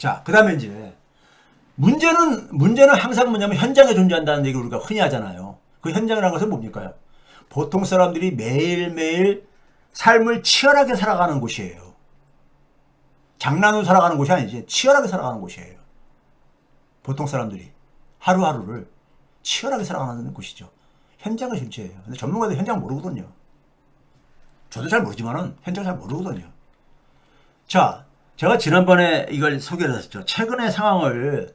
자, 그 다음에 이제 문제는 항상 뭐냐면 현장에 존재한다는 얘기를 우리가 흔히 하잖아요. 그 현장이라는 것은 뭡니까? 보통 사람들이 매일매일 삶을 치열하게 살아가는 곳이에요. 장난으로 살아가는 곳이 아니지 치열하게 살아가는 곳이에요. 보통 사람들이 하루하루를 치열하게 살아가는 곳이죠. 현장의 실체예요. 근데 전문가들 현장 모르거든요. 저도 잘 모르지만은 현장 잘 모르거든요. 자, 제가 지난번에 이걸 소개를 했었죠. 최근의 상황을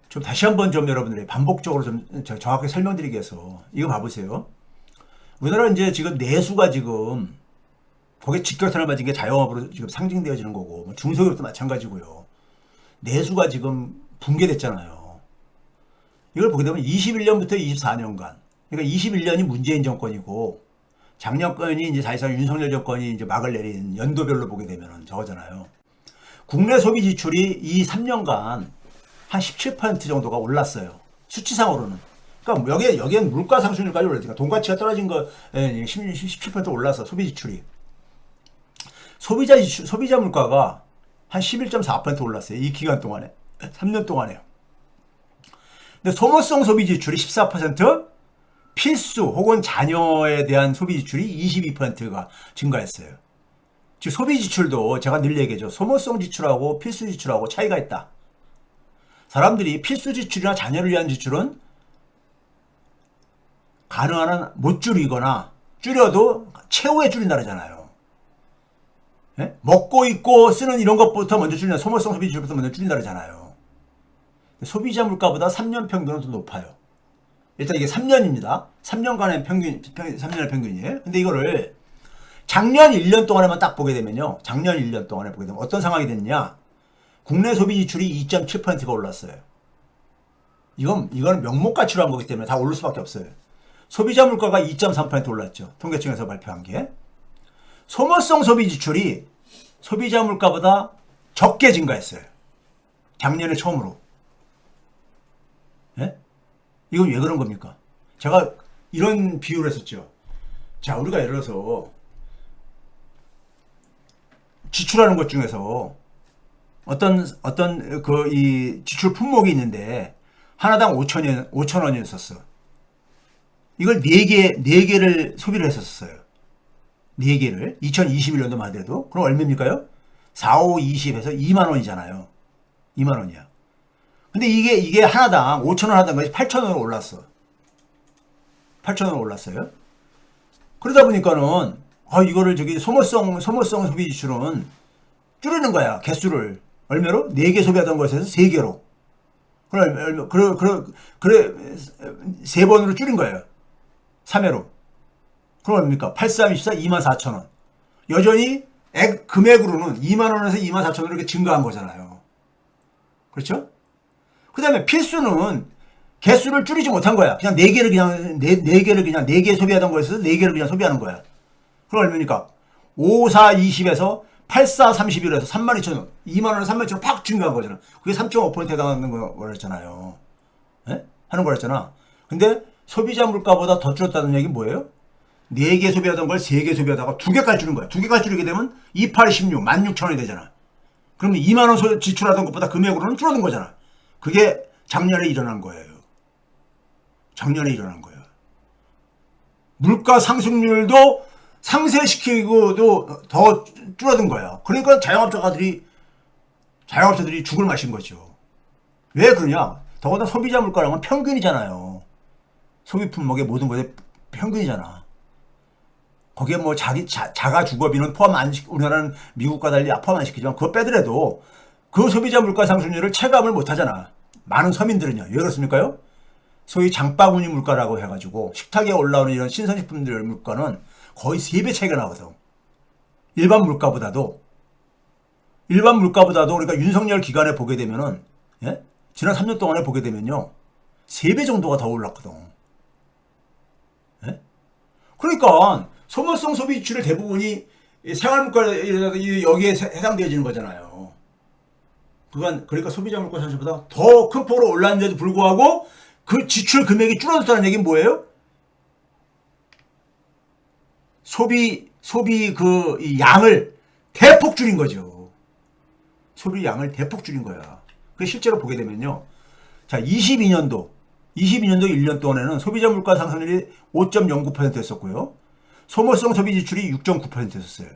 좀 다시 한번 좀 여러분들이 반복적으로 좀 정확하게 설명드리기 위해서 이거 봐보세요. 우리나라 이제 지금 내수가 지금 거기에 직결선을 맞은 게 자영업으로 지금 상징되어지는 거고 뭐 중소기업도 마찬가지고요. 내수가 지금 붕괴됐잖아요. 이걸 보게 되면 21년부터 24년간 그러니까 21년이 문재인 정권이고 작년 건이 이제 사실상 윤석열 정권이 이제 막을 내린 연도별로 보게 되면 저거잖아요. 국내 소비 지출이 이 3년간 한 17% 정도가 올랐어요. 수치상으로는. 그러니까 여기엔 물가 상승률까지 올랐으니까 돈가치가 떨어진 거 17% 올라서 소비 지출이. 소비자 물가가 한 11.4% 올랐어요. 이 기간 동안에. 3년 동안에요. 근데 소모성 소비 지출이 14%, 필수 혹은 자녀에 대한 소비 지출이 22%가 증가했어요. 즉 소비 지출도 제가 늘 얘기하죠. 소모성 지출하고 필수 지출하고 차이가 있다. 사람들이 필수 지출이나 자녀를 위한 지출은 가능한 한 못 줄이거나 줄여도 최후에 줄인다 그러잖아요. 예? 먹고 입고 쓰는 이런 것부터 먼저 줄인다. 소모성 소비 지출부터 먼저 줄인다 그러잖아요. 소비자 물가보다 3년 평균은 더 높아요. 일단 이게 3년입니다. 3년간의 3년의 평균이에요. 근데 이거를 작년 1년 동안에만 딱 보게 되면요. 작년 1년 동안에 보게 되면 어떤 상황이 됐냐. 국내 소비 지출이 2.7%가 올랐어요. 이건 명목가치로 한 거기 때문에 다 오를 수밖에 없어요. 소비자 물가가 2.3% 올랐죠. 통계청에서 발표한 게. 소모성 소비 지출이 소비자 물가보다 적게 증가했어요. 작년에 처음으로. 예? 이건 왜 그런 겁니까? 제가 이런 비유를 했었죠. 자, 우리가 예를 들어서 지출하는 것 중에서 어떤 이 지출 품목이 있는데 하나당 5,000원이었었어. 이걸 4개를 소비를 했었어요. 4개를 2021년도만 하더라도 그럼 얼마입니까요? 4, 5, 20에서 2만 원이잖아요. 2만 원이야. 근데 이게 하나당 5,000원 하던 것이 8,000원으로 올랐어. 8,000원 올랐어요. 그러다 보니까는 이거를 소모성 소비 지출은 줄이는 거야. 개수를 얼마로? 4개 소비하던 것에서 3개로. 그래 3번으로 줄인 거예요. 3회로. 그럼 얼마입니까? 8, 3, 24, 24,000원. 여전히 금액으로는 2만 원에서 24,000원으로 이렇게 증가한 거잖아요. 그렇죠? 그 다음에 필수는 개수를 줄이지 못한 거야. 그냥 4개를 그냥 4개 소비하던 거에서 4개를 그냥 소비하는 거야. 그럼 얼마입니까? 5, 4, 20에서 8, 4, 31에서 32,000원. 2만원에 32,000원 팍 증가한 거잖아. 그게 3.5%에 해당하는 거였잖아요. 예? 하는 거였잖아. 근데 소비자 물가보다 더 줄었다는 얘기는 뭐예요? 4개 소비하던 걸 3개 소비하다가 2개까지 줄인 거야. 2개까지 줄이게 되면 2, 8, 16, 16,000원이 되잖아. 그러면 2만원 지출하던 것보다 금액으로는 줄어든 거잖아. 그게 작년에 일어난 거예요. 작년에 일어난 거예요. 물가 상승률도 상쇄시키고도 더 줄어든 거예요. 그러니까 자영업자들이 죽을 맛인 거죠. 왜 그러냐? 더구나 소비자 물가라는 건 평균이잖아요. 소비 품목의 모든 것의 평균이잖아. 거기에 뭐 자가 주거비는 우리나라는 미국과 달리 포함 안 시키지만 그거 빼더라도 그 소비자 물가 상승률을 체감을 못 하잖아. 많은 서민들은요. 왜 그렇습니까요? 소위 장바구니 물가라고 해가지고 식탁에 올라오는 이런 신선식품들 물가는 거의 3배 차이가 나거든. 일반 물가보다도 그러니까 윤석열 기간에 보게 되면은 예? 지난 3년 동안에 보게 되면요 3배 정도가 더 올랐거든. 예? 그러니까 소모성 소비 지출의 대부분이 생활물가 여기에 해당되어지는 거잖아요. 그러니까 소비자 물가 상승보다 더 큰 폭으로 올랐는데도 불구하고 그 지출 금액이 줄어들었다는 얘기는 뭐예요? 소비 이 양을 대폭 줄인 거죠. 소비량을 대폭 줄인 거야. 그 실제로 보게 되면요. 자, 22년도 1년 동안에는 소비자 물가 상승률이 5.09%였었고요. 소모성 소비 지출이 6.9%였어요.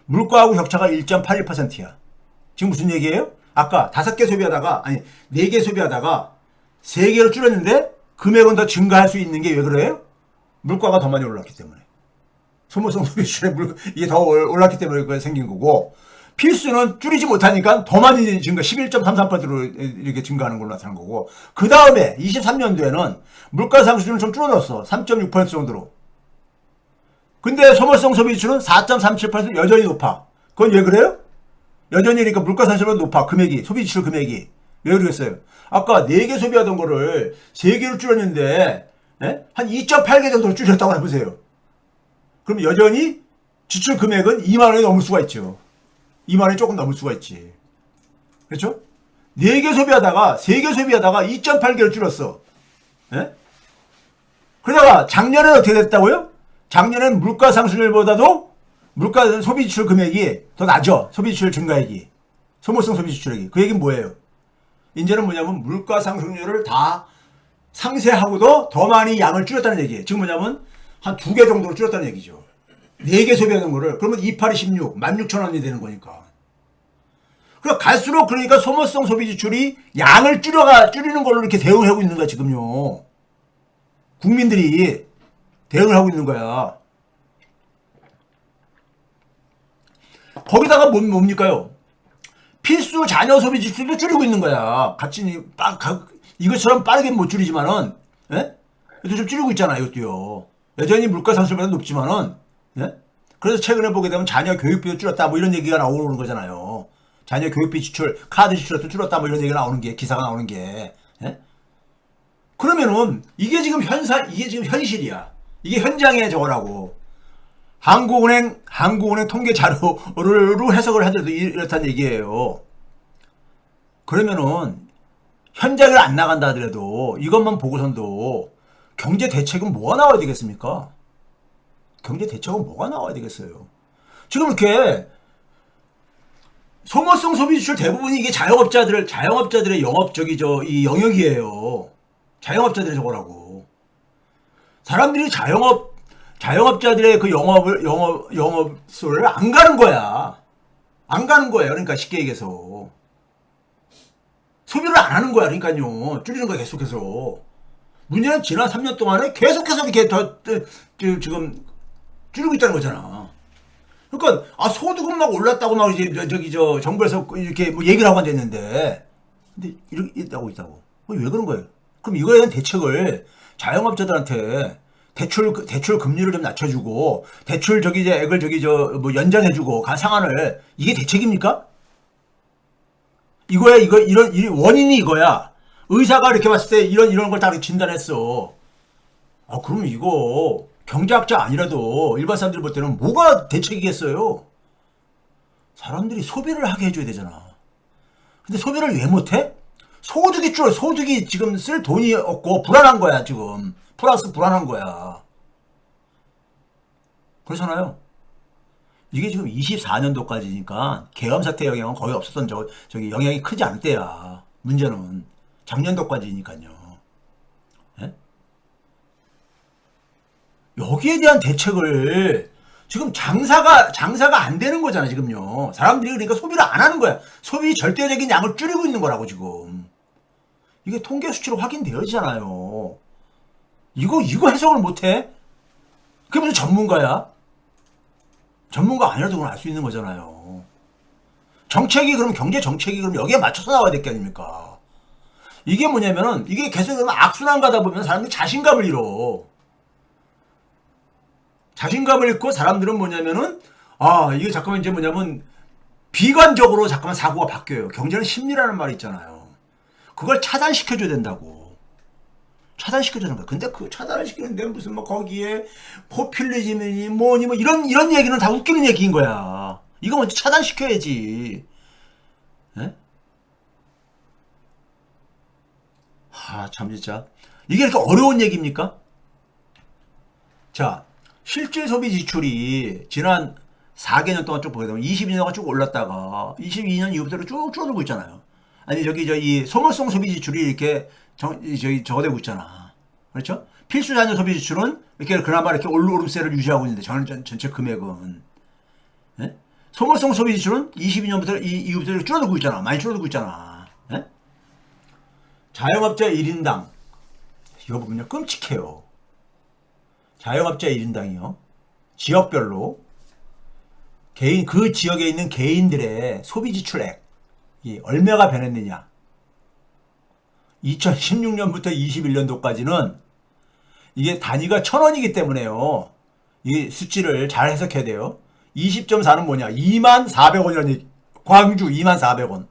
물가하고 격차가 1.81%야. 지금 무슨 얘기예요? 아까 5개 소비하다가, 아니, 4개 소비하다가 3개로 줄였는데 금액은 더 증가할 수 있는 게 왜 그래요? 물가가 더 많이 올랐기 때문에. 소모성 소비 지출의 이게 더 올랐기 때문에 그게 생긴 거고, 필수는 줄이지 못하니까 더 많이 증가, 11.33%로 이렇게 증가하는 걸로 나타난 거고, 그 다음에 23년도에는 물가 상승률은 좀 줄어들었어. 3.6% 정도로. 근데 소모성 소비 지출은 4.37% 여전히 높아. 그건 왜 그래요? 여전히 그러니까 물가 상승률은 높아. 금액이, 소비 지출 금액이. 왜 그러겠어요? 아까 4개 소비하던 거를 3개로 줄였는데, 예? 한 2.8개 정도로 줄였다고 해보세요. 그럼 여전히 지출 금액은 2만 원이 넘을 수가 있죠. 2만 원이 조금 넘을 수가 있지. 그렇죠? 4개 소비하다가 3개 소비하다가 2.8개를 줄였어. 예? 그러다가 작년에는 어떻게 됐다고요? 작년엔 물가 상승률보다도 물가 소비 지출 금액이 더 낮아. 소비 지출 증가액이. 소모성 소비 지출액이. 그 얘기는 뭐예요? 이제는 뭐냐면 물가 상승률을 다 상쇄하고도 더 많이 양을 줄였다는 얘기예요. 지금 뭐냐면 한 2개 정도로 줄였다는 얘기죠. 4개 소비하는 거를. 그러면 28이 16, 16,000원이 되는 거니까. 그러니까 갈수록 그러니까 소모성 소비 지출이 양을 줄이는 걸로 이렇게 대응을 하고 있는 거야, 지금요. 국민들이 대응을 하고 있는 거야. 거기다가 뭡니까요? 필수 자녀 소비 지출도 줄이고 있는 거야. 같이 이것처럼 빠르게 못 줄이지만은, 예? 이것도 좀 줄이고 있잖아, 이것도요. 여전히 물가 상승률보다 높지만은, 예? 그래서 최근에 보게 되면 자녀 교육비도 줄였다, 뭐 이런 얘기가 나오는 거잖아요. 자녀 교육비 지출, 카드 지출도 줄였다, 뭐 이런 얘기가 나오는 게, 기사가 나오는 게, 예? 그러면은, 이게 지금 현실이야. 이게 현장의 저거라고. 한국은행 통계 자료로 해석을 하더라도 이렇다는 얘기예요. 그러면은 현장을 안 나간다 하더라도 이것만 보고선도 경제 대책은 뭐가 나와야 되겠습니까? 경제 대책은 뭐가 나와야 되겠어요? 지금 이렇게 소모성 소비 지출 대부분이 이게 자영업자들의 이 영역이에요. 자영업자들의 저거라고. 사람들이 자영업자들의 그 영업소를 안 가는 거야. 안 가는 거예요. 그러니까 쉽게 얘기해서. 소비를 안 하는 거야. 그러니까요. 줄이는 거야, 계속해서. 문제는 지난 3년 동안에 계속해서 이렇게 지금 줄이고 있다는 거잖아. 그러니까, 소득은 막 올랐다고 막 이제, 정부에서 이렇게 뭐 얘기를 하고 앉아있는데. 근데 이렇게 하고 있다고. 왜 그런 거예요? 그럼 이거에 대한 대책을 자영업자들한테 대출 금리를 좀 낮춰주고, 대출 액을 뭐 연장해주고, 상한을, 이게 대책입니까? 이런 원인이 이거야. 의사가 이렇게 봤을 때 이런 걸 다 진단했어. 그러면 이거, 경제학자 아니라도 일반 사람들 볼 때는 뭐가 대책이겠어요? 사람들이 소비를 하게 해줘야 되잖아. 근데 소비를 왜 못해? 소득이 줄어. 소득이 지금 쓸 돈이 없고, 불안한 거야, 지금. 플러스 불안한 거야. 그렇잖아요. 이게 지금 24년도까지니까 계엄 사태 영향은 거의 없었던 저기 영향이 크지 않을 때야. 문제는 작년도까지니까요. 예? 여기에 대한 대책을 지금 장사가 안 되는 거잖아, 지금요. 사람들이 그러니까 소비를 안 하는 거야. 소비 절대적인 양을 줄이고 있는 거라고, 지금. 이게 통계 수치로 확인되어지잖아요. 이거 해석을 못해? 그게 무슨 전문가야? 전문가 아니라도 그걸 알 수 있는 거잖아요. 경제 정책이 그럼 여기에 맞춰서 나와야 될 게 아닙니까? 이게 뭐냐면은, 이게 계속 악순환 가다 보면 사람들이 자신감을 잃어. 자신감을 잃고 사람들은 뭐냐면은, 이게 잠깐만 이제 뭐냐면, 비관적으로 잠깐만 사고가 바뀌어요. 경제는 심리라는 말이 있잖아요. 그걸 차단시켜줘야 된다고. 차단시켜주는 거야. 근데 그 차단을 시키는데 무슨 뭐 거기에 포퓰리즘이니 뭐니 뭐 이런 얘기는 다 웃기는 얘기인 거야. 이거 먼저 차단시켜야지. 예? 참 진짜. 이게 이렇게 어려운 얘기입니까? 자, 실질 소비 지출이 지난 4개년 동안 쭉 보게 되면 22년 동안 쭉 올랐다가 22년 이후부터 쭉 줄어들고 있잖아요. 아니 저기 이 소모성 소비 지출이 이렇게 저거되고 있잖아. 그렇죠? 필수 자녀 소비 지출은 이렇게 그나마 이렇게 오름세를 유지하고 있는데 전체 금액은 예? 소모성 소비 지출은 22년부터 이후부터 이렇게 줄어들고 있잖아. 많이 줄어들고 있잖아. 예? 자영업자 1인당 이거 보면요 끔찍해요. 자영업자 1인당이요. 지역별로 개인 그 지역에 있는 개인들의 소비 지출액 이 얼마가 변했느냐. 2016년부터 21년도까지는 이게 단위가 1,000원이기 때문에요. 이 수치를 잘 해석해야 돼요. 20.4는 뭐냐? 24,400원이라는 광주 24,400원.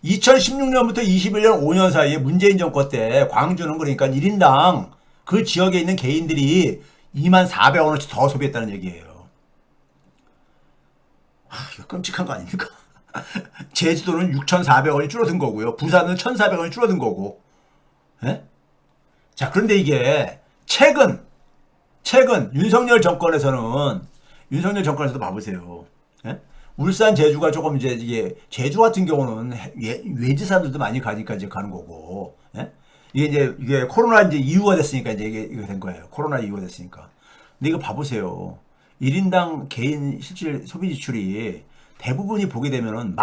2016년부터 21년 5년 사이에 문재인 정권 때 광주는 그러니까 1인당 그 지역에 있는 개인들이 24,000원어치 더 소비했다는 얘기예요. 이거 끔찍한 거 아닙니까? 제주도는 6,400원이 줄어든 거고요. 부산은 1,400원이 줄어든 거고. 예? 자, 그런데 이게 최근 윤석열 정권에서도 봐보세요. 예? 울산, 제주가 조금 이게 제주 같은 경우는 외지 사람들도 많이 가니까 이제 가는 거고. 예? 이게 코로나 이유가 됐으니까 이게 된 거예요. 코로나 이유가 됐으니까. 근데 이거 봐보세요. 1인당 개인 실질 소비 지출이 대부분이 보게 되면은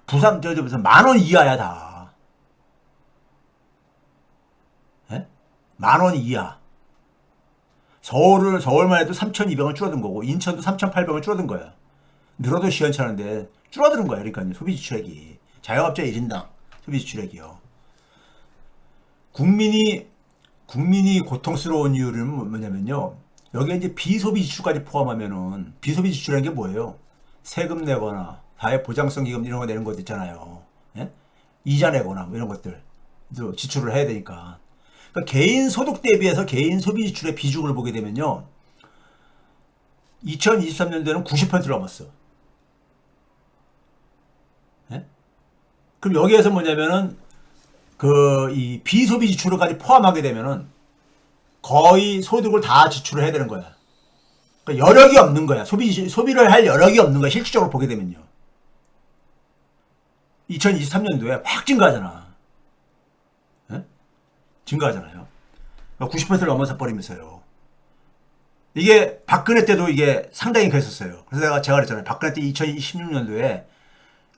부산 무슨 10,000원 이하야 다. 예? 10,000원 이하. 서울만 해도 3,200원 줄어든 거고 인천도 3,800원 줄어든 거야. 늘어도 시원찮은데 줄어드는 거야. 그러니까 소비 지출액이 자영업자 1인당 소비 지출액이요. 국민이 고통스러운 이유는 뭐냐면요. 여기에 이제 비소비 지출까지 포함하면은 비소비 지출이라는 게 뭐예요? 세금 내거나 사회보장성 기금 이런 거 내는 것 있잖아요. 예? 이자 내거나 뭐 이런 것들 지출을 해야 되니까. 그러니까 개인 소득 대비해서 개인 소비 지출의 비중을 보게 되면요. 2023년도에는 90%를 넘었어. 예? 그럼 여기에서 뭐냐면은 이 비소비 지출까지 포함하게 되면은 거의 소득을 다 지출을 해야 되는 거야. 그러니까 여력이 없는 거야. 소비를 할 여력이 없는 거야. 실질적으로 보게 되면요. 2023년도에 확 증가하잖아. 네? 증가하잖아요. 90%를 넘어서 버리면서요. 이게 박근혜 때도 이게 상당히 그랬었어요. 그래서 제가 그랬잖아요. 박근혜 때 2016년도에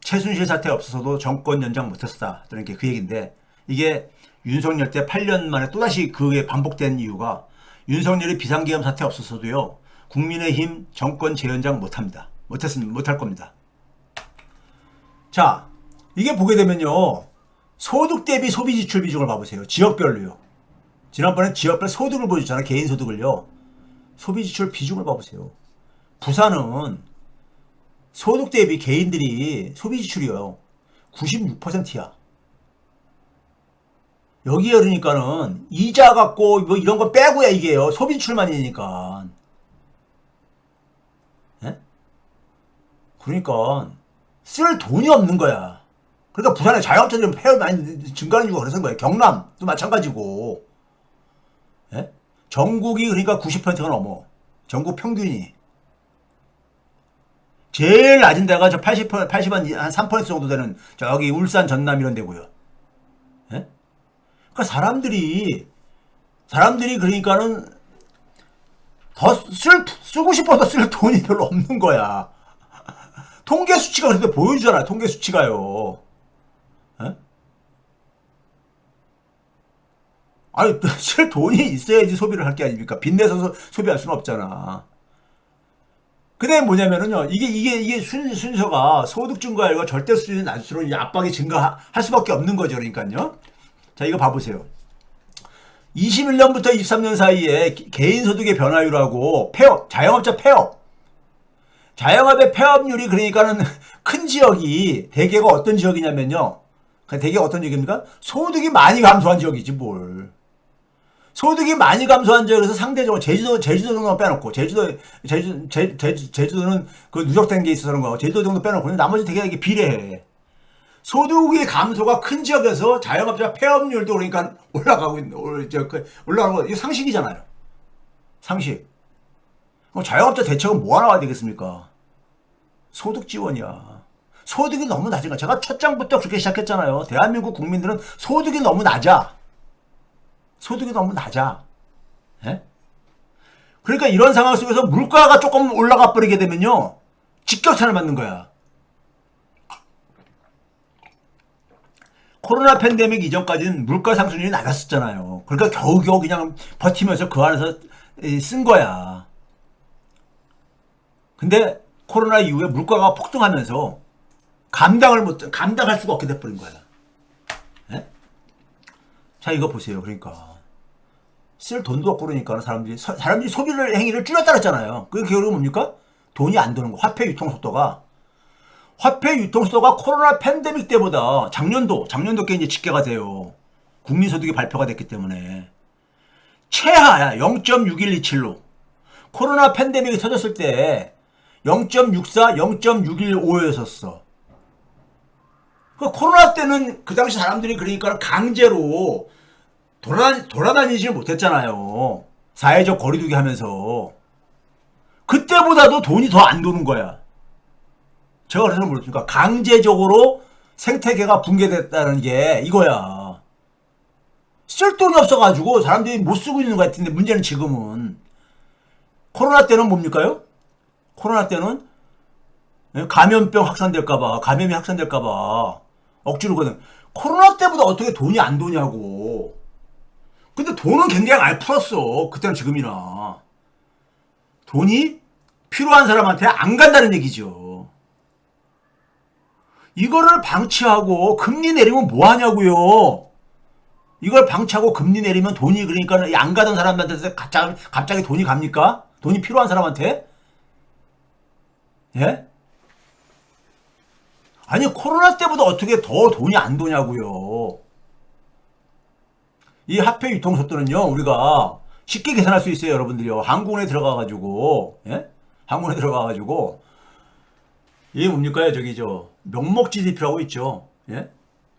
최순실 사태 없어서도 정권 연장 못했었다. 그러니까 그 얘기인데 이게 윤석열 때 8년 만에 또다시 그게 반복된 이유가 윤석열이 비상기금 사태 없었어도요. 국민의힘 정권 재연장 못합니다. 못할 겁니다. 자, 이게 보게 되면요. 소득 대비 소비 지출 비중을 봐보세요. 지역별로요. 지난번에 지역별 소득을 보여줬잖아요. 개인 소득을요. 소비 지출 비중을 봐보세요. 부산은 소득 대비 개인들이 소비 지출이요. 96%야. 여기에 그러니까는 이자 갖고 뭐 이런 거 빼고야 이게요. 소비 지출만이니까. 예? 그러니까 쓸 돈이 없는 거야. 그러니까 부산에 자영업자들 폐업 많이 증가하는 이유가 그래서 거예요. 경남도 마찬가지고. 예? 전국이 그러니까 90%가 넘어. 전국 평균이. 제일 낮은 데가 저 80한 3% 정도 되는 저기 울산, 전남 이런 데고요. 예? 그러니까 사람들이 그러니까는 더 쓰고 싶어도 쓸 돈이 별로 없는 거야. 통계 수치가 그런데 보여주잖아요. 통계 수치가요. 에? 아니 쓸 돈이 있어야지 소비를 할 게 아닙니까? 빚내서 소비할 수는 없잖아. 근데 뭐냐면은요. 이게 순서가 소득 증가율과 절대 수준이 낮을수록 압박이 증가할 수밖에 없는 거죠. 그러니까요. 자, 이거 봐보세요. 21년부터 23년 사이에 개인 소득의 변화율하고 자영업자 자영업의 폐업률이 그러니까는 큰 지역이 대개가 어떤 지역이냐면요. 대개가 어떤 지역입니까? 소득이 많이 감소한 지역이지 뭘. 소득이 많이 감소한 지역에서 상대적으로 제주도 정도 빼놓고 제주도는 그 누적된 게 있어서 그런 거 제주도 정도 빼놓고 나머지 되게 이게 비례해. 소득의 감소가 큰 지역에서 자영업자 폐업률도 그러니까 올라가는 거 이게 상식이잖아요. 상식. 자영업자 대책은 뭐 하나 와야 되겠습니까? 소득 지원이야. 소득이 너무 낮은 제가 첫 장부터 그렇게 시작했잖아요. 대한민국 국민들은 소득이 너무 낮아. 소득이 너무 낮아. 예? 그러니까 이런 상황 속에서 물가가 조금 올라가 버리게 되면요. 직격탄을 맞는 거야. 코로나 팬데믹 이전까지는 물가 상승률이 낮았었잖아요. 그러니까 겨우겨우 그냥 버티면서 그 안에서 쓴 거야. 근데 코로나 이후에 물가가 폭등하면서 감당할 수가 없게 돼버린 거야. 예? 자, 이거 보세요. 그러니까 쓸 돈도 없고 그러니까 사람들이 소비를 행위를 줄였다 그랬잖아요. 그게 결국은 뭡니까? 돈이 안 도는 거. 화폐 유통 속도가 코로나 팬데믹 때보다 작년도께 이제 집계가 돼요. 국민소득이 발표가 됐기 때문에 최하야 0.6127로 코로나 팬데믹이 터졌을 때 0.64, 0.615였었어. 코로나 때는 그 당시 사람들이 그러니까 강제로 돌아다니지 못했잖아요. 사회적 거리두기 하면서. 그때보다도 돈이 더 안 도는 거야. 제가 그래서 모르니까 강제적으로 생태계가 붕괴됐다는 게 이거야. 쓸 돈이 없어가지고 사람들이 못 쓰고 있는 것 같은데 문제는 지금은 코로나 때는 뭡니까요? 코로나 때는 감염병 감염이 확산될까봐 억지로 거든. 코로나 때보다 어떻게 돈이 안 도냐고. 근데 돈은 굉장히 안 풀었어. 그때는 지금이나. 돈이 필요한 사람한테 안 간다는 얘기죠. 이거를 방치하고 금리 내리면 뭐 하냐고요. 이걸 방치하고 금리 내리면 돈이 그러니까 안 가던 사람한테 갑자기 돈이 갑니까? 돈이 필요한 사람한테? 예? 아니 코로나 때보다 어떻게 더 돈이 안 도냐고요. 이 화폐 유통 속도는요 우리가 쉽게 계산할 수 있어요. 여러분들이요. 항공에 들어가가지고 예? 항공에 들어가가지고 이게 뭡니까? 명목 GDP라고 있죠. 예?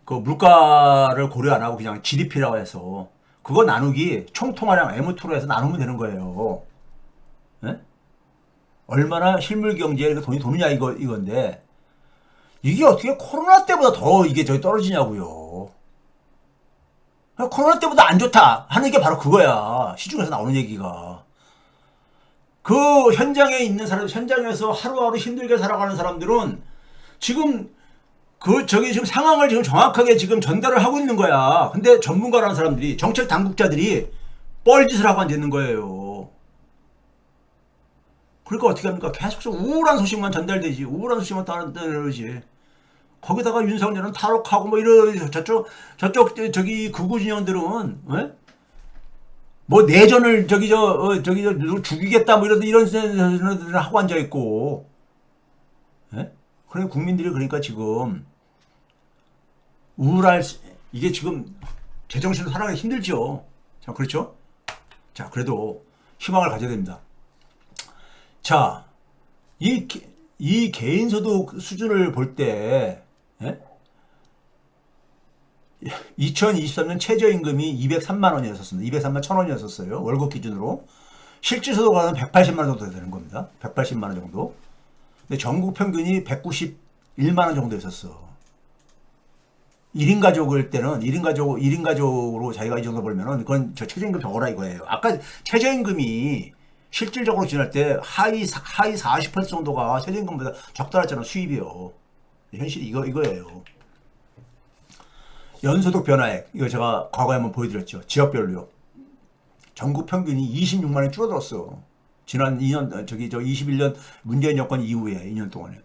그 물가를 고려 안 하고 그냥 GDP라고 해서 그거 나누기 총통화량 M2로 해서 나누면 되는 거예요. 예? 얼마나 실물 경제에 돈이 도느냐 이건데 이게 어떻게 코로나 때보다 더 이게 떨어지냐고요. 코로나 때보다 안 좋다 하는 게 바로 그거야. 시중에서 나오는 얘기가. 그 현장에 있는 사람, 현장에서 하루하루 힘들게 살아가는 사람들은 지금 지금 상황을 지금 정확하게 지금 전달을 하고 있는 거야. 근데 전문가라는 사람들이, 정책 당국자들이 뻘짓을 하고 앉아있는 거예요. 그러니까 어떻게 합니까? 계속 우울한 소식만 전달되지. 우울한 소식만 전달되지. 거기다가 윤석열은 탈옥하고 뭐 저쪽 극우 진영들은 뭐 내전을 죽이겠다 뭐 이런 하고 앉아 있고. 그러니까 국민들이 그러니까 지금 이게 지금 제정신으로 살아가기 힘들죠. 자, 그렇죠? 자, 그래도 희망을 가져야 됩니다. 자, 이 개인소득 수준을 볼 때, 2023년 최저임금이 203만 원이었습니다. 203만 1,000원이었어요. 월급 기준으로. 실질소득은 180만 원 정도 되는 겁니다. 180만 원 정도. 근데 전국 평균이 191만 원 정도였었어. 1인 가족일 때는 1인 가족으로 자기가 이 정도 벌면은 그건 최저임금 적어라 이거예요. 아까 최저임금이 실질적으로 지날 때 하위 40% 정도가 최저임금보다 적다 했잖아. 수입이요. 현실이 이거예요. 연소득 변화액 이거 제가 과거에 한번 보여드렸죠. 지역별로요. 전국 평균이 26만 원이 줄어들었어. 지난 2년 21년 문재인 정권 이후에 2년 동안에.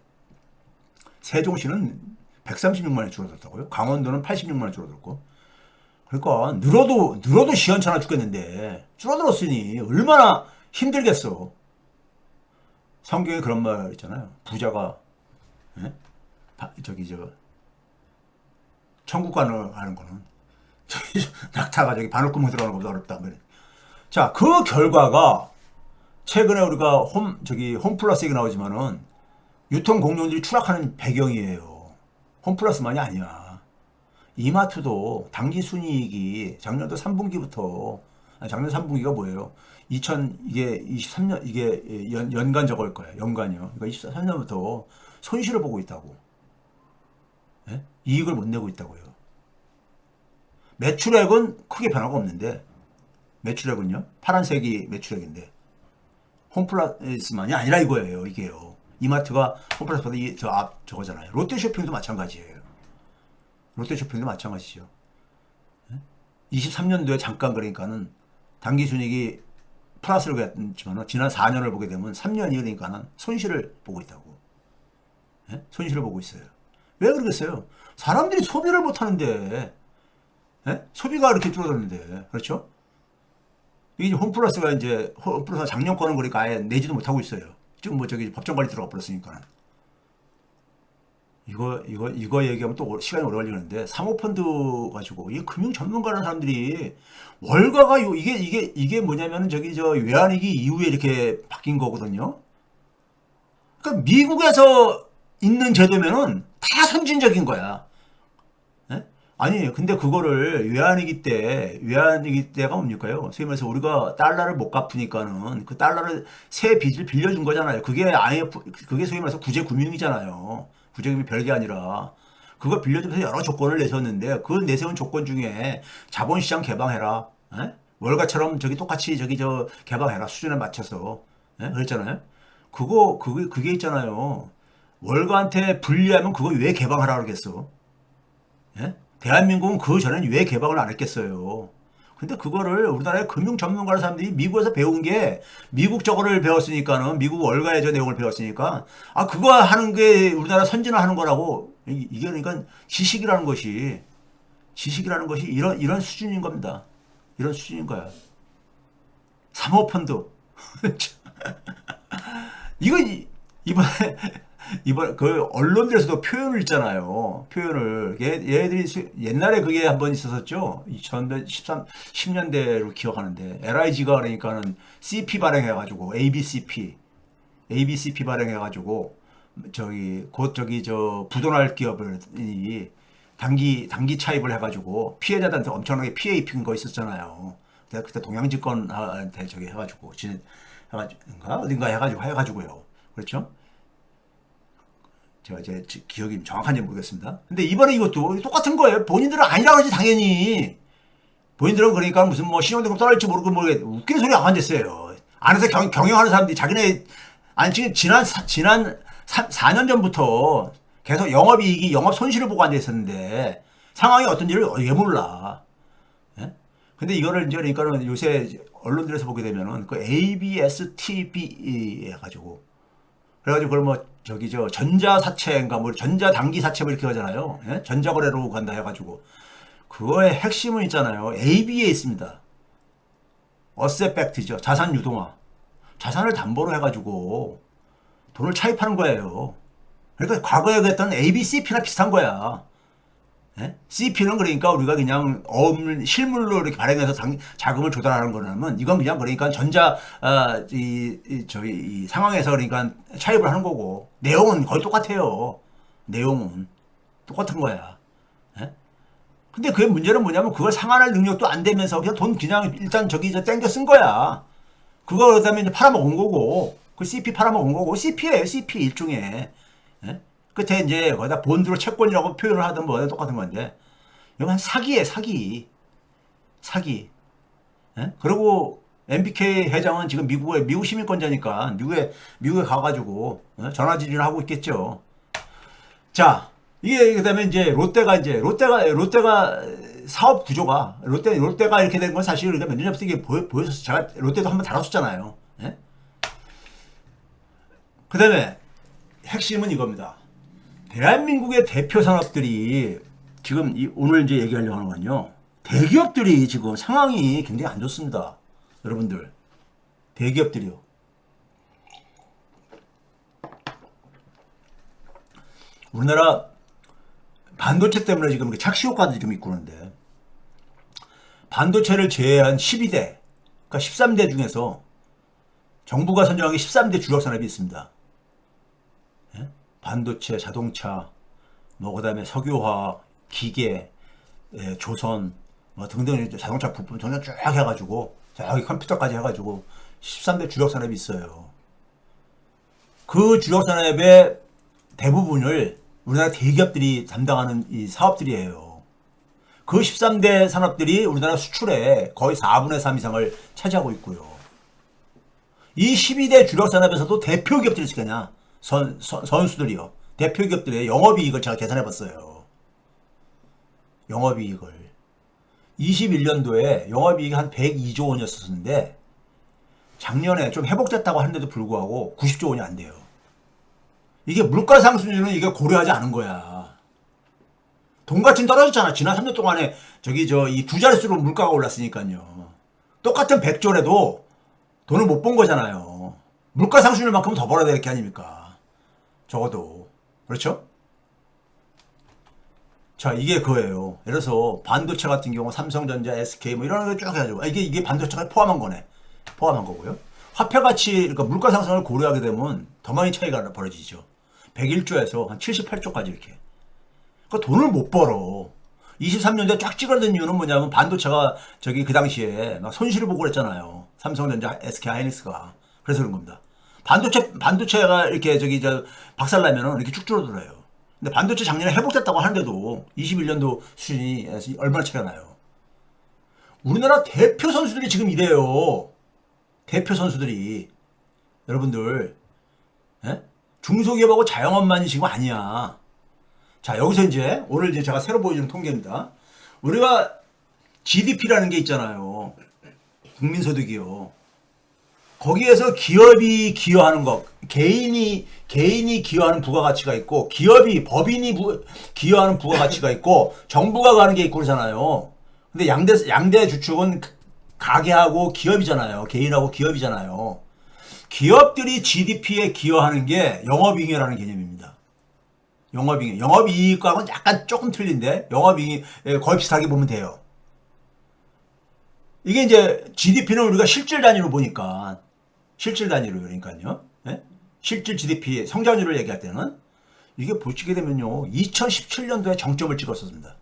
세종시는 136만 원이 줄어들었다고요. 강원도는 86만 원이 줄어들었고. 그러니까 늘어도 시원찮아 죽겠는데 줄어들었으니 얼마나 힘들겠어. 성경에 그런 말 있잖아요. 부자가 천국 가는 거는 낙타가 바늘구멍 들어가는 것보다 어렵다. 자, 그 결과가 최근에 우리가 홈플러스 얘기 나오지만은 유통 공룡들이 추락하는 배경이에요. 홈플러스만이 아니야. 이마트도 당기 순이익이 작년도 3분기부터 작년 3분기가 뭐예요? 2000 이게 23년 이게 연간 저걸 거예요. 연간이요. 그러니까 23년부터 손실을 보고 있다고. 예? 이익을 못 내고 있다고요. 매출액은 크게 변화가 없는데 매출액은요? 파란색이 매출액인데 홈플러스만이 아니라 이거예요. 이게요. 이마트가 홈플러스보다 저거잖아요. 롯데쇼핑도 마찬가지예요. 롯데쇼핑도 마찬가지죠. 23년도에 잠깐 그러니까는 당기순이익이 플러스를 그랬지만 지난 4년을 보게 되면 3년이 그러니까는 손실을 보고 있다고. 예? 손실을 보고 있어요. 왜 그러겠어요? 사람들이 소비를 못하는데, 예? 소비가 이렇게 줄어들는데, 그렇죠? 이게 홈플러스가 이제 홈플러스가 작년 거는 그러니까 아예 내지도 못하고 있어요. 지금 뭐 저기 법정 관리 들어가 버렸으니까. 이거 얘기하면 또 시간이 오래 걸리는데 사모펀드 가지고 이 금융 전문가라는 사람들이 월가가 이게 뭐냐면은 저기 저 외환위기 이후에 이렇게 바뀐 거거든요. 그러니까 미국에서 있는 제도면은 다 선진적인 거야. 예? 아니 근데 그거를 외환위기 때가 뭡니까요? 소위 말해서 우리가 달러를 못 갚으니까는 그 달러를 새 빚을 빌려준 거잖아요. 그게 IMF 그게 소위 말해서 구제금융이잖아요. 구제금이 별게 아니라 그거 빌려주면서 여러 조건을 내세웠는데 그 내세운 조건 중에 자본시장 개방해라. 에? 월가처럼 저기 똑같이 저기 저 개방해라 수준에 맞춰서 에? 그랬잖아요. 그게 있잖아요. 월가한테 불리하면 그거 왜 개방하라 그러겠어? 예? 대한민국은 그 전에는 왜 개방을 안 했겠어요? 근데 그거를 우리나라의 금융 전문가 사람들이 미국에서 배운 게 미국 저거를 배웠으니까는 미국 월가의 저 내용을 배웠으니까 그거 하는 게 우리나라 선진화하는 거라고 이게 그러니까 지식이라는 것이 이런 수준인 겁니다. 이런 수준인 거야. 사모펀드 이거 이번에 그 언론들에서도 표현을 있잖아요. 표현을 얘들이 옛날에 그게 한번 있었었죠. 10년대로 기억하는데 LIG가 그러니까는 CP 발행해가지고 ABCP 발행해가지고 저기 저 부도날 기업을 이 단기 차입을 해가지고 피해자들한테 엄청나게 피해 입힌 거 있었잖아요. 그때 동양집권한테 저기 해가지고 어딘가 해가지고요. 그렇죠? 제가 이제 기억이 정확한지 모르겠습니다. 근데 이번에 이것도 똑같은 거예요. 본인들은 아니라고 하지 당연히. 본인들은 그러니까 무슨 뭐 신용등급 떨어질지 모르겠 웃기는 소리 안 됐어요. 안에서 경영하는 사람들이 자기네 아니 지금 지난 4년 전부터 계속 영업이익이 영업 손실을 보고 앉아 있었는데 상황이 어떤지를 왜 몰라. 예? 근데 이거를 이제 그러니까는 요새 언론들에서 보게 되면은 그 ABSTB 해가지고 그래가지고 그걸 뭐 저기 저 전자사채인가 뭐 전자단기사채 뭐 이렇게 하잖아요. 예? 전자거래로 간다 해가지고 그거의 핵심은 있잖아요. AB에 있습니다. 어셋백트죠. 자산 유동화. 자산을 담보로 해가지고 돈을 차입하는 거예요. 그러니까 과거에 그랬던 ABCP나 비슷한 거야. 예? CP는 그러니까 우리가 그냥 실물로 이렇게 발행해서 자금을 조달하는 거라면 이건 그냥 그러니까 이 상황에서 그러니까 차입을 하는 거고 내용은 거의 똑같아요. 내용은 똑같은 거야. 예? 근데 그게 문제는 뭐냐면 그걸 상환할 능력도 안 되면서 그냥 돈 그냥 일단 저기 땡겨 쓴 거야. 그거 그다음에 이제 팔아먹은 거고 그 CP 팔아먹은 거고 CP예요. CP 일종의. 예? 끝에 이제 거기다 본드로 채권이라고 표현을 하든 뭐든 똑같은 건데 이건 사기예요. 사기. 예? 그리고 MBK 회장은 지금 미국 시민권자니까 미국에 가가지고 전화질을 하고 있겠죠. 자, 이게 그다음에 이제 롯데가 사업 구조가 롯데가 이렇게 된 건 사실 우리가 몇 년 전부터 이게 보였었어요. 제가 롯데도 한번 다뤘었잖아요. 예? 그다음에 핵심은 이겁니다. 대한민국의 대표 산업들이 지금 오늘 이제 얘기하려고 하는 건요. 대기업들이 지금 상황이 굉장히 안 좋습니다. 여러분들. 대기업들이요. 우리나라 반도체 때문에 지금 착시 효과도 좀 있고 그런데 반도체를 제외한 12대, 그러니까 13대 중에서 정부가 선정한 게 13대 주력 산업이 있습니다. 예? 반도체, 자동차, 뭐 그다음에 석유화학, 기계, 조선, 뭐 등등 자동차 부품 등등 쭉 해가지고 자, 여기 컴퓨터까지 해가지고 13대 주력 산업이 있어요. 그 주력 산업의 대부분을 우리나라 대기업들이 담당하는 이 사업들이에요. 그 13대 산업들이 우리나라 수출의 거의 4분의 3 이상을 차지하고 있고요. 이 12대 주력 산업에서도 대표 기업들이 있을 거냐? 선수들이요. 대표 기업들의 영업이익을 제가 계산해 봤어요. 영업이익을. 21년도에 영업이익이 한 102조 원이었었는데 작년에 좀 회복됐다고 하는데도 불구하고 90조 원이 안 돼요. 이게 물가 상승률은 이게 고려하지 않은 거야. 돈가치는 떨어졌잖아. 지난 3년 동안에 이 두 자릿수로 물가가 올랐으니까요. 똑같은 100조래도 돈을 못 번 거잖아요. 물가 상승률만큼은 더 벌어야 될 게 아닙니까? 적어도. 그렇죠? 자, 이게 그거예요. 예를 들어서 반도체 같은 경우 삼성전자, SK 뭐 이런 거 쭉 해가지고 이게 반도체가 포함한 거네. 포함한 거고요. 화폐 가치, 그러니까 물가 상승을 고려하게 되면 더 많이 차이가 벌어지죠. 101조에서 한 78조까지 이렇게. 그러니까 돈을 못 벌어. 23년도에 쫙 찌그러든 이유는 뭐냐면 반도체가 그 당시에 막 손실을 보고 그랬잖아요. 삼성전자, SK 하이닉스가. 그래서 그런 겁니다. 반도체가 이렇게 박살나면은 이렇게 쭉 줄어들어요. 근데 반도체 작년에 회복됐다고 하는데도 21년도 수준이 얼마나 차이가 나요. 우리나라 대표 선수들이 지금 이래요. 대표 선수들이. 여러분들, 예? 중소기업하고 자영업만이 지금 아니야. 자, 여기서 오늘 제가 새로 보여주는 통계입니다. 우리가 GDP라는 게 있잖아요. 국민소득이요. 거기에서 기업이 기여하는 것, 개인이 기여하는 부가가치가 있고, 법인이 기여하는 부가가치가 있고, 정부가 가는 게 있고 그러잖아요. 근데 양대 주축은 가게하고 기업이잖아요. 개인하고 기업이잖아요. 기업들이 GDP에 기여하는 게 영업이익이라는 개념입니다. 영업이익과는 약간 조금 틀린데, 영업이익 거의 비슷하게 보면 돼요. 이게 GDP는 우리가 실질 단위로 보니까, 실질 단위로 그러니까요. 예? 실질 GDP 성장률을 얘기할 때는 이게 보시게 되면요. 2017년도에 정점을 찍었었습니다.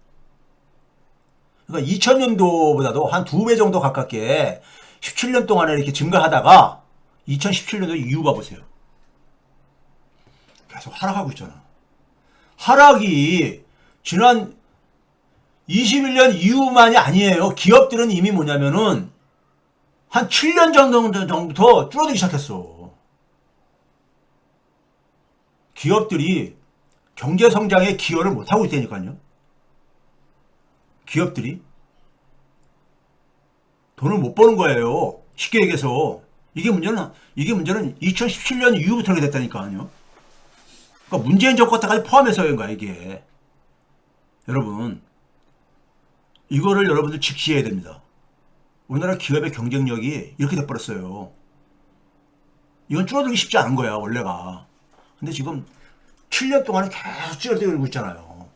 그러니까 2000년도보다도 한 2배 정도 가깝게 17년 동안에 이렇게 증가하다가 2017년도 이후 봐보세요. 계속 하락하고 있잖아. 하락이 지난 21년 이후만이 아니에요. 기업들은 이미 뭐냐면은 한 7년 전부터 줄어들기 시작했어. 기업들이 경제 성장에 기여를 못하고 있다니까요. 기업들이 돈을 못 버는 거예요. 쉽게 얘기해서 이게 문제는 2017년 이후부터 그렇게 됐다니까요. 그러니까 문재인 정권 때까지 포함해서인 거야 이게. 여러분 이거를 여러분들 직시해야 됩니다. 우리나라 기업의 경쟁력이 이렇게 돼버렸어요. 이건 줄어들기 쉽지 않은 거야 원래가. 근데 지금 7년 동안에 계속 찌어들고 있잖아요.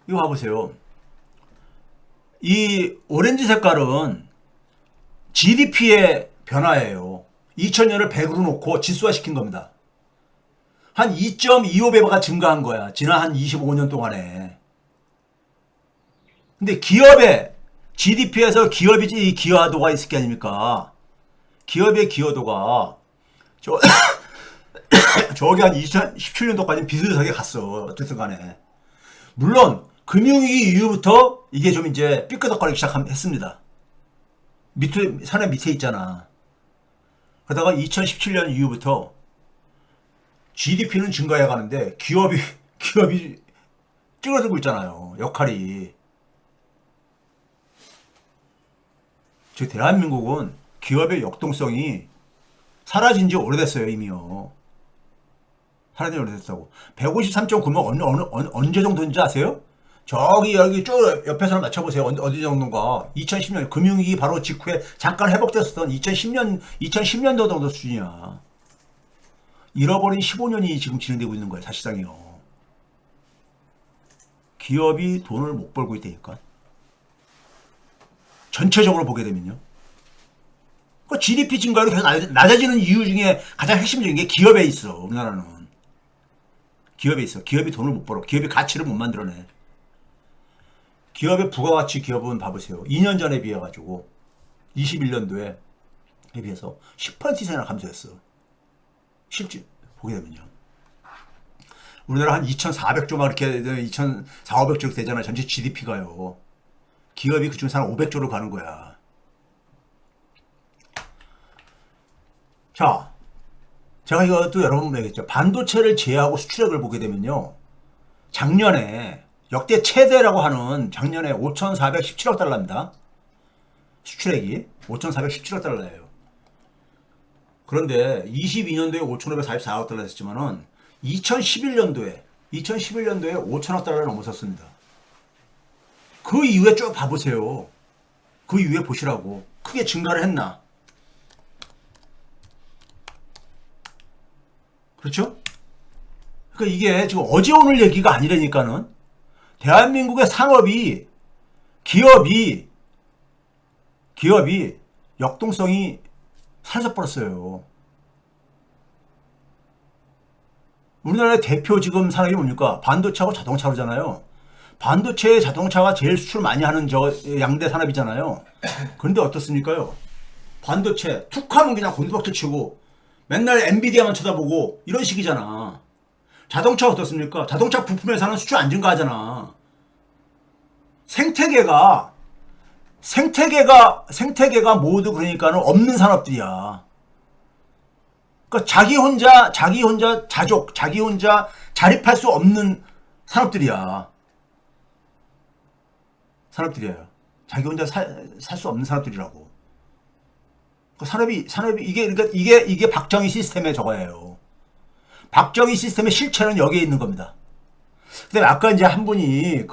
이거 봐보세요. 이 오렌지 색깔은 GDP의 변화예요. 2000년을 100으로 놓고 지수화시킨 겁니다. 한 2.25배가 증가한 거야. 지난 한 25년 동안에. 근데 기업의 GDP에서 기업이 기여도가 있을 게 아닙니까? 기업의 기여도가 저기 한 2017년도까지 비슷하게 갔어. 어쨌든 간에. 물론 금융위기 이후부터 이게 좀 삐끄덕거리기 시작했습니다. 산의 밑에 있잖아. 그러다가 2017년 이후부터 GDP는 증가해 가는데 기업이 찌그러들고 있잖아요. 역할이. 즉 대한민국은 기업의 역동성이 사라진 지 오래됐어요. 이미요. 사라진 지 오래됐다고. 153.9면 언제 정도인지 아세요? 여기 쭉 옆에서 맞춰보세요. 어디 정도인가. 2010년 금융위기 바로 직후에 잠깐 회복됐었던 2010년도 정도 수준이야. 잃어버린 15년이 지금 진행되고 있는 거예요. 사실상이요. 기업이 돈을 못 벌고 있다니까. 전체적으로 보게 되면요. 그 GDP 증가율이 계속 낮아지는 이유 중에 가장 핵심적인 게 기업에 있어. 우리나라는. 기업에 있어. 기업이 돈을 못 벌어. 기업이 가치를 못 만들어내. 기업의 부가가치 기업은 봐보세요. 2년 전에 비해가지고 21년도에 비해서 10% 이상이나 감소했어. 실제 보게 되면요. 우리나라 한 2,400조 막 이렇게 2,400, 500조 되잖아요. 전체 GDP가요. 기업이 그중에서 한 500조로 가는 거야. 자, 제가 이것도 여러 번 얘기했죠. 반도체를 제외하고 수출액을 보게 되면요. 작년에 역대 최대라고 하는 작년에 5,417억 달러입니다. 수출액이 5,417억 달러예요. 그런데 22년도에 5,544억 달러 했지만은 2011년도에 5천억 달러를 넘어섰습니다. 그 이후에 쭉 봐보세요. 그 이후에 보시라고. 크게 증가를 했나? 그렇죠? 그러니까 이게 지금 어제 오늘 얘기가 아니라니까는 대한민국의 산업이 기업이 역동성이 사라져버렸어요. 우리나라의 대표 지금 산업이 뭡니까? 반도체하고 자동차로잖아요. 반도체 자동차가 제일 수출 많이 하는 저 양대 산업이잖아요. 그런데 어떻습니까요? 반도체 툭 하면 그냥 곤두박질 치고 맨날 엔비디아만 쳐다보고 이런 식이잖아. 자동차 어떻습니까? 자동차 부품 회사는 수출 안 증가하잖아. 생태계가 모두 그러니까는 없는 산업들이야. 그러니까 자기 혼자 자기 혼자 자립할 수 없는 산업들이야. 자기 혼자 살 수 없는 산업들이라고. 그 산업이 이게 박정희 시스템의 저거예요. 박정희 시스템의 실체는 여기에 있는 겁니다. 근데 아까 이제 한 분이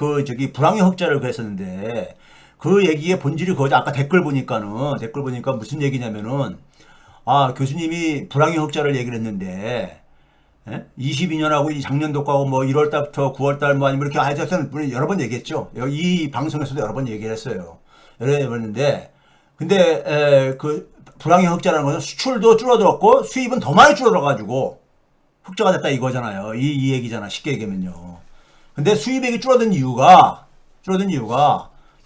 불황의 흑자를 그랬었는데 그 얘기의 본질이 그거죠. 아까 댓글 보니까 무슨 얘기냐면은 교수님이 불황의 흑자를 얘기를 했는데 22년하고 작년도 거하고 뭐 1월달부터 9월달 뭐 아니면 이렇게 하여튼 여러 번 얘기했죠. 이 방송에서도 여러 번 얘기를 했어요. 여러 번 얘기했는데 근데 그 불황의 흑자라는 것은 수출도 줄어들었고 수입은 더 많이 줄어들어가지고 흑자가 됐다 이거잖아요. 이 얘기잖아. 쉽게 얘기하면요. 근데 수입액이 줄어든 이유가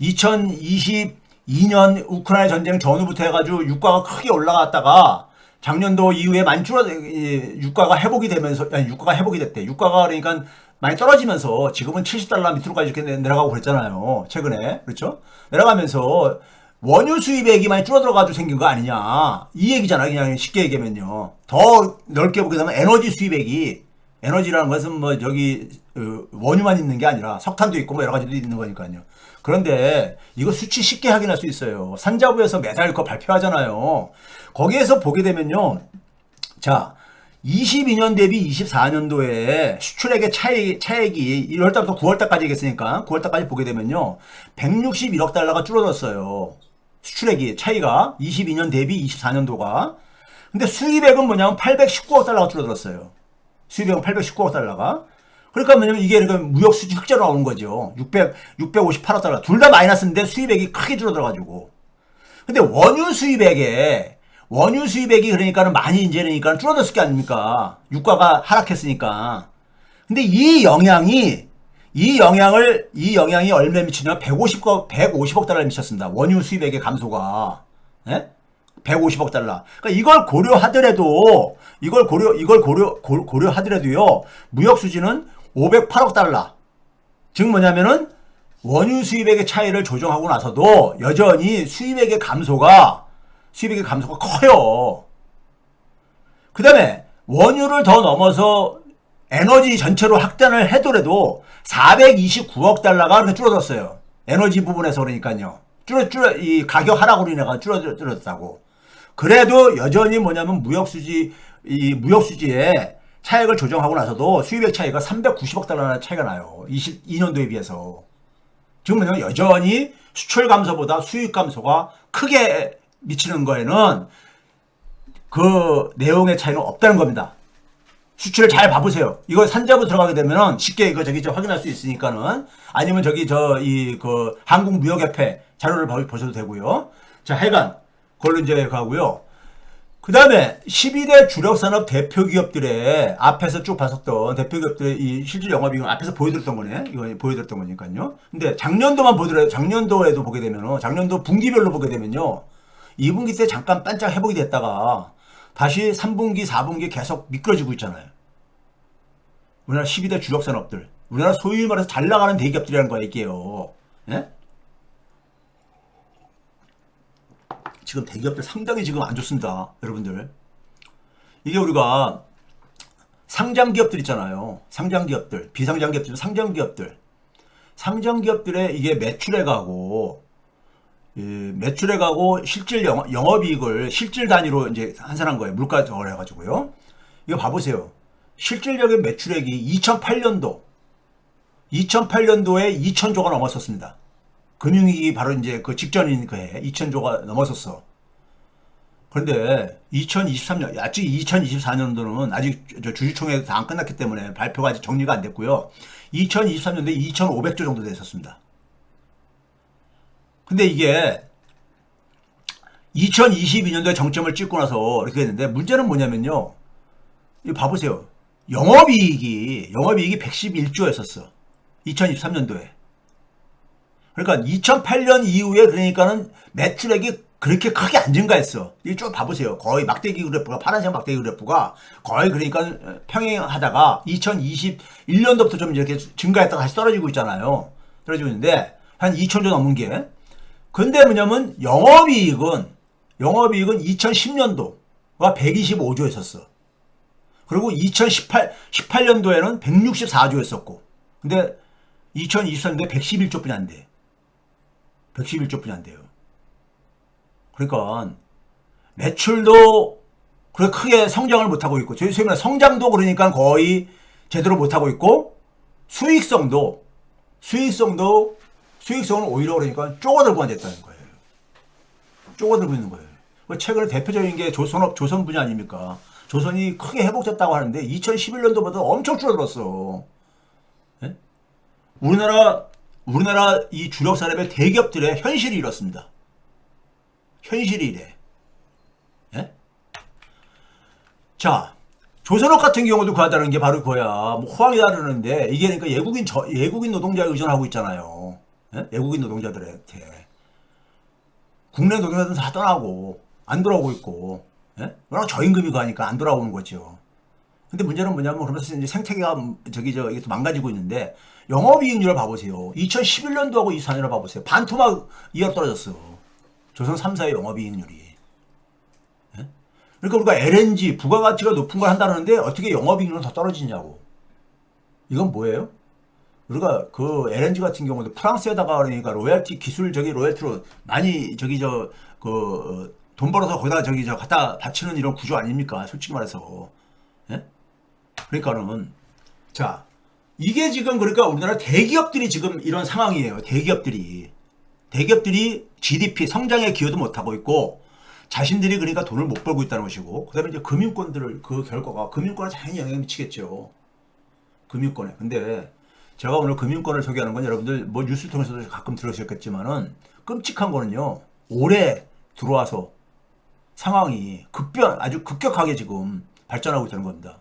2022년 우크라이나 전쟁 전후부터 해가지고 유가가 크게 올라갔다가 작년도 이후에 많이 유가가 회복이 됐대. 유가가 그러니까 많이 떨어지면서 지금은 70달러 밑으로까지 이렇게 내려가고 그랬잖아요. 최근에. 그렇죠? 내려가면서 원유 수입액이 많이 줄어들어가지고 생긴 거 아니냐. 이 얘기잖아. 그냥 쉽게 얘기하면요. 더 넓게 보게 되면 에너지 수입액이, 에너지라는 것은 뭐 원유만 있는 게 아니라 석탄도 있고 뭐 여러 가지도 있는 거니까요. 그런데 이거 수치 쉽게 확인할 수 있어요. 산자부에서 매달 그거 발표하잖아요. 거기에서 보게 되면요. 자, 22년 대비 24년도에 수출액의 차액이 1월달부터 9월달까지 얘기했으니까 9월달까지 보게 되면요. 161억 달러가 줄어들었어요. 수출액이 차이가 22년 대비 24년도가. 근데 수입액은 뭐냐면 819억 달러가 줄어들었어요. 수입액은 819억 달러가. 그러니까 뭐냐면 이게 무역 수지 흑자로 나오는 거죠. 658억 달러. 둘 다 마이너스인데 수입액이 크게 줄어들어가지고. 근데 원유 수입액이 그러니까는 많이 이제 그러니까 줄어들었을 게 아닙니까? 유가가 하락했으니까. 근데 이 영향이 얼마에 미치냐면 150억 달러에 미쳤습니다. 원유 수입액의 감소가. 예? 150억 달러. 그러니까 이걸 고려하더라도요. 무역 수지는 508억 달러. 즉 뭐냐면은 원유 수입액의 차이를 조정하고 나서도 여전히 수입액의 감소가 커요. 그 다음에 원유를 더 넘어서 에너지 전체로 확대를 해더라도 429억 달러가 그렇게 줄어들었어요. 에너지 부분에서 그러니까요. 이 가격 하락으로 인해서 줄어들었다고. 그래도 여전히 뭐냐면 무역 수지의 차액을 조정하고 나서도 수입액 차이가 390억 달러나 차이가 나요. 22년도에 비해서. 지금 뭐냐면 여전히 수출 감소보다 수입 감소가 크게 미치는 거에는 그 내용의 차이는 없다는 겁니다. 수치를 잘 봐보세요. 이거 산자부 들어가게 되면 쉽게 이거 확인할 수 있으니까는 아니면 한국무역협회 자료를 보셔도 되고요. 자, 하여간 그걸로 이제 가고요. 그 다음에 12대 주력산업 대표기업들의 앞에서 쭉 봤었던 대표기업들의 이 실질 영업이익은 앞에서 보여드렸던 거네. 이거 보여드렸던 거니까요. 근데 작년도에도 보게 되면은 작년도 분기별로 보게 되면요. 2분기 때 잠깐 반짝 회복이 됐다가 다시 3분기, 4분기 계속 미끄러지고 있잖아요. 우리나라 12대 주력 산업들, 우리나라 소위 말해서 잘 나가는 대기업들이라는 거야, 이게요. 예? 지금 대기업들 상당히 지금 안 좋습니다, 여러분들. 이게 우리가 상장기업들 있잖아요. 상장기업들, 비상장기업들, 상장기업들. 상장기업들의 이게 매출액하고 실질 영업이익을 실질 단위로 이제 환산한 거예요. 물가 저걸 해가지고요. 이거 봐보세요. 실질적인 매출액이 2008년도에 2,000조가 넘었었습니다. 금융위기 바로 이제 그 직전인 그 해 2,000조가 넘었었어. 그런데 2023년, 아직 2024년도는 아직 주주총회가 다 안 끝났기 때문에 발표가 아직 정리가 안 됐고요. 2023년도에 2,500조 정도 됐었습니다. 근데 이게 2022년도에 정점을 찍고 나서 이렇게 됐는데 문제는 뭐냐면요. 이거 봐보세요. 영업이익이 111조였었어. 2023년도에. 그러니까 2008년 이후에 그러니까는 매출액이 그렇게 크게 안 증가했어. 이거 쭉 봐보세요. 거의 막대기 그래프가, 파란색 막대기 그래프가 거의 그러니까 평행하다가 2021년도부터 좀 이렇게 증가했다가 다시 떨어지고 있잖아요. 떨어지고 있는데 한 2,000조 넘은 게. 근데 뭐냐면 영업이익은 2010년도가 125조였었어. 그리고 2018년도에는 164조였었고. 근데 2023년도에 111조뿐이 안 돼. 111조뿐이 안 돼요. 그러니까 매출도 그렇게 크게 성장을 못하고 있고, 저희 소위 말해 성장도 그러니까 거의 제대로 못하고 있고, 수익성은 오히려 그러니까 쪼그들고 앉았다는 거예요. 쪼그들고 있는 거예요. 최근에 대표적인 게 조선 분야 아닙니까? 조선이 크게 회복됐다고 하는데 2011년도보다 엄청 줄어들었어. 예? 우리나라 이 주력 산업의 대기업들의 현실이 이렇습니다. 현실이 이래. 예? 자, 조선업 같은 경우도 그하다는 게 바로 그거야. 뭐 호황이 다르는데 이게 그러니까 외국인 노동자에 의존하고 있잖아요. 예? 외국인 노동자들한테. 국내 노동자들은 다 떠나고 안 돌아오고 있고. 예? 워낙 저임금이 가니까 안 돌아오는 거죠. 근데 문제는 뭐냐면 그러면서 이제 생태계가 이게 또 망가지고 있는데 영업이익률을 봐보세요. 2011년도하고 24년을 봐보세요. 반토막 이하로 떨어졌어. 조선 3사의 영업이익률이. 예? 그러니까 우리가 LNG 부가가치가 높은 걸 한다는데 어떻게 영업이익률은 더 떨어지냐고. 이건 뭐예요? 우리가 그 LNG 같은 경우도 프랑스에다가 그러니까 로열티로 많이 돈 벌어서 거기다 갖다 바치는 이런 구조 아닙니까? 솔직히 말해서. 예? 그러니까는 자, 이게 지금 그러니까 우리나라 대기업들이 지금 이런 상황이에요. 대기업들이 GDP 성장에 기여도 못하고 있고 자신들이 그러니까 돈을 못 벌고 있다는 것이고, 그다음에 이제 금융권들을 그 결과가 금융권에 당연히 영향을 미치겠죠. 금융권에. 근데 제가 오늘 금융권을 소개하는 건 여러분들 뭐 뉴스 통해서도 가끔 들으셨겠지만은 끔찍한 거는요. 올해 들어와서 상황이 아주 급격하게 지금 발전하고 있다는 겁니다.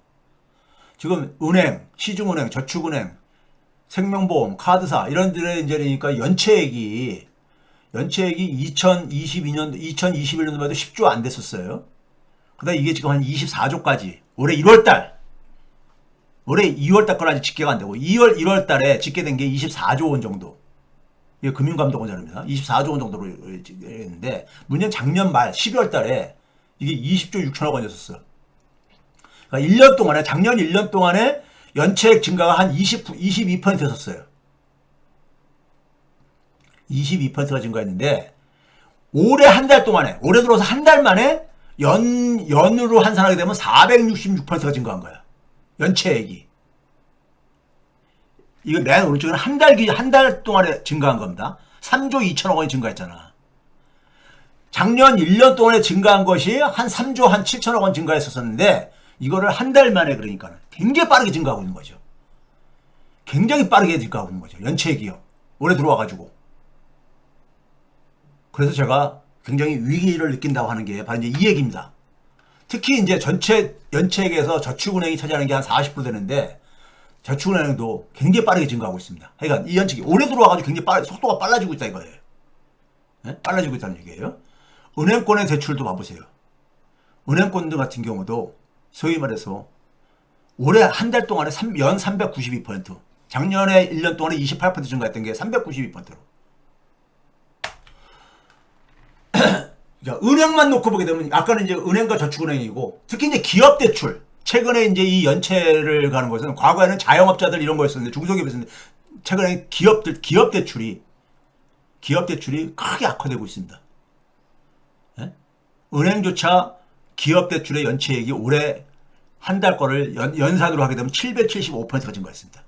지금 은행, 시중은행, 저축은행, 생명보험, 카드사 이런 데에 이제 그러니까 연체액이 2021년도만 해도 10조 안 됐었어요. 그다음에 이게 지금 한 24조까지 올해 2월달 거는 아직 집계가 안 되고 1월 달에 집계된 게 24조 원 정도. 이게 금융감독원자료입니다. 24조 원 정도로 했는데 문제는 작년 말 12월 달에 이게 20조 6천억 원이었었어요. 그러니까 1년 동안에 작년 1년 동안에 연체액 증가가 한 22%였었어요. 22%가 증가했는데 올해 들어서 한 달 만에 연으로 환산하게 되면 466%가 증가한 거야. 연체액이. 이거 맨 오른쪽에는 한 달 동안에 증가한 겁니다. 3조 2천억 원이 증가했잖아. 작년 1년 동안에 증가한 것이 한 3조 한 7천억 원 증가했었는데 이거를 한 달 만에 그러니까 굉장히 빠르게 증가하고 있는 거죠. 굉장히 빠르게 증가하고 있는 거죠. 연체액이요. 올해 들어와가지고. 그래서 제가 굉장히 위기를 느낀다고 하는 게 바로 이제 이 얘기입니다. 특히 이제 전체 연체액에서 저축은행이 차지하는 게 한 40% 되는데 저축은행도 굉장히 빠르게 증가하고 있습니다. 그러니까 이 연체액이 올해 들어와가지고 굉장히 속도가 빨라지고 있다 이거예요. 네? 빨라지고 있다는 얘기예요. 은행권의 대출도 봐보세요. 은행권들 같은 경우도 소위 말해서 올해 한 달 동안에 연 392%, 작년에 1년 동안에 28% 증가했던 게 392%로. 그러니까 은행만 놓고 보게 되면 아까는 이제 은행과 저축은행이고 특히 이제 기업 대출 최근에 이제 이 연체를 가는 것은 과거에는 자영업자들 이런 거였었는데 중소기업이었는데 최근에 기업 대출이 크게 악화되고 있습니다. 예? 은행조차 기업 대출의 연체액이 올해 한 달 거를 연산으로 하게 되면 775%가 증가했습니다.